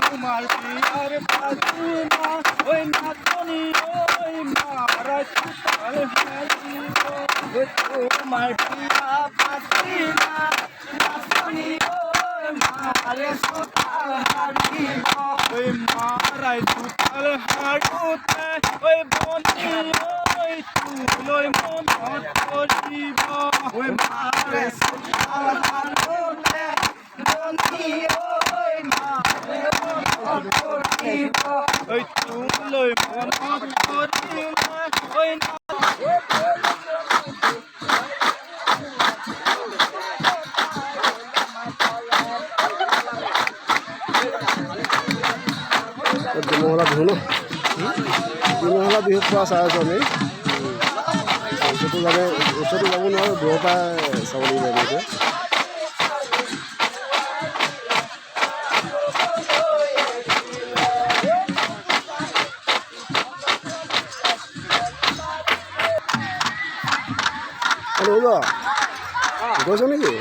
তোমার বিয়ার বাজনা ওই নাচনি ওই মারা সুতাল হাসিব তোমার বিয়া বাজনা নাচনি ওই মারে সুতাল হাসিব ওই মারাই সুতাল হাড়ুতে ওই বনি ওই তুলই মন করিব ওই মারে সুতাল হাড়ুতে বনি ওই মারে ওই তুলই মন করিব ওই দিনমহলা বিহু ন দিনমহলা বিহু খোৱা চাই আছোঁ আমি ওচৰতো যাব নোৱাৰোঁ দূৰৰ পৰা চাব লাগিব এনেকৈ গৈছ নেকি